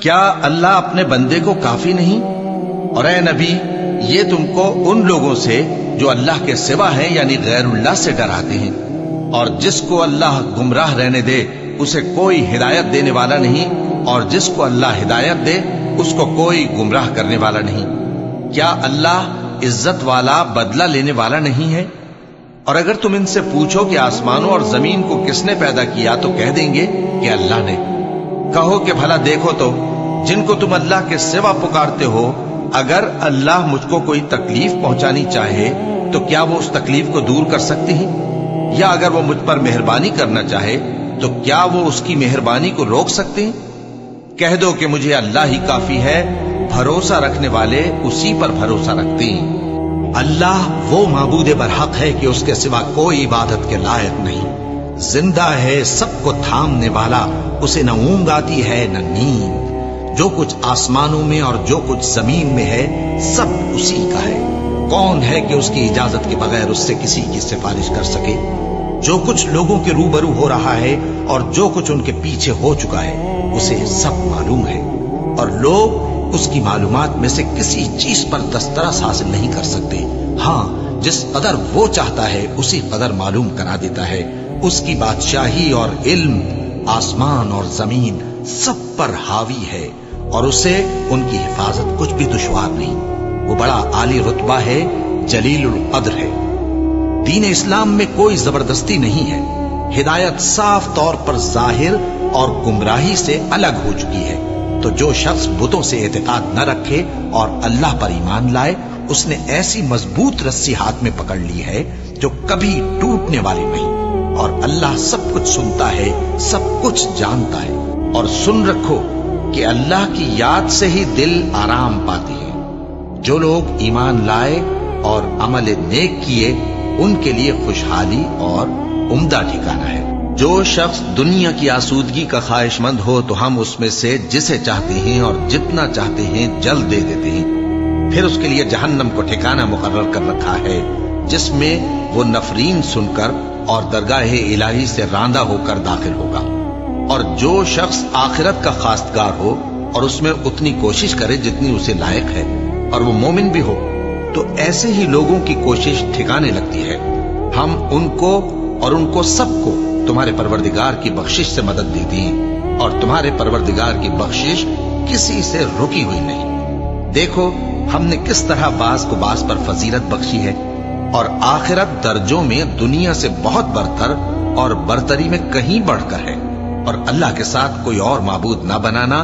کیا اللہ اپنے بندے کو کافی نہیں؟ اور اے نبی، یہ تم کو ان لوگوں سے جو اللہ کے سوا ہیں یعنی غیر اللہ سے ڈراتے ہیں، اور جس کو اللہ گمراہ رہنے دے اسے کوئی ہدایت دینے والا نہیں، اور جس کو اللہ ہدایت دے اس کو کوئی گمراہ کرنے والا نہیں۔ کیا اللہ عزت والا بدلہ لینے والا نہیں ہے؟ اور اگر تم ان سے پوچھو کہ آسمانوں اور زمین کو کس نے پیدا کیا تو کہہ دیں گے کہ اللہ نے۔ کہو کہ بھلا دیکھو تو جن کو تم اللہ کے سوا پکارتے ہو، اگر اللہ مجھ کو کوئی تکلیف پہنچانی چاہے تو کیا وہ اس تکلیف کو دور کر سکتے ہیں؟ یا اگر وہ مجھ پر مہربانی کرنا چاہے تو کیا وہ اس کی مہربانی کو روک سکتے ہیں؟ کہہ دو کہ مجھے اللہ ہی کافی ہے، بھروسہ رکھنے والے اسی پر بھروسہ رکھتے ہیں۔ اللہ وہ معبود برحق ہے کہ اس کے سوا کوئی عبادت کے لائق نہیں، زندہ ہے، سب کو تھامنے والا، اسے نہ اونگ آتی ہے نہ نیند۔ جو کچھ آسمانوں میں اور جو کچھ زمین میں ہے سب اسی کا ہے۔ کون ہے کہ اس کی اجازت کے بغیر اس سے کسی کی سفارش کر سکے؟ جو کچھ لوگوں کے روبرو ہو رہا ہے اور جو کچھ ان کے پیچھے ہو چکا ہے اسے سب معلوم ہے، اور لوگ اس کی معلومات میں سے کسی چیز پر دسترس حاصل نہیں کر سکتے۔ ہاں، جس قدر وہ چاہتا ہے اسی قدر معلوم کرا دیتا ہے۔ اس کی بادشاہی اور علم آسمان اور زمین سب پر حاوی ہے، اور اسے ان کی حفاظت کچھ بھی دشوار نہیں۔ وہ بڑا عالی رتبہ ہے، جلیل القدر ہے۔ دین اسلام میں کوئی زبردستی نہیں ہے، ہدایت صاف طور پر ظاہر اور گمراہی سے الگ ہو چکی ہے۔ تو جو شخص بتوں سے اعتقاد نہ رکھے اور اللہ پر ایمان لائے، اس نے ایسی مضبوط رسی ہاتھ میں پکڑ لی ہے جو کبھی ٹوٹنے والی نہیں، اور اللہ سب کچھ سنتا ہے، سب کچھ جانتا ہے۔ اور سن رکھو کہ اللہ کی یاد سے ہی دل آرام پاتے ہیں۔ جو لوگ ایمان لائے اور عمل نیک کیے ان کے لیے خوشحالی اور عمدہ ٹھکانہ ہے۔ جو شخص دنیا کی آسودگی کا خواہش مند ہو تو ہم اس میں سے جسے چاہتے ہیں اور جتنا چاہتے ہیں جلد دے دیتے ہیں، پھر اس کے لیے جہنم کو ٹھکانہ مقرر کر رکھا ہے، جس میں وہ نفرین سن کر اور درگاہ الہی سے راندہ ہو کر داخل ہوگا۔ اور جو شخص آخرت کا خواستگار ہو اور اس میں اتنی کوشش کرے جتنی اسے لائق ہے، اور وہ مومن بھی ہو، تو ایسے ہی لوگوں کی کوشش ٹھکانے لگتی ہے۔ ہم ان کو اور ان کو سب کو تمہارے پروردگار کی بخشش سے مدد دیتی ہیں، اور تمہارے پروردگار کی بخشش کسی سے رکی ہوئی نہیں۔ دیکھو ہم نے کس طرح بعض کو بعض پر فضیلت بخشی ہے، اور آخرت درجوں میں دنیا سے بہت برتر اور برتری میں کہیں بڑھ کر ہے۔ اور اللہ کے ساتھ کوئی اور معبود نہ بنانا،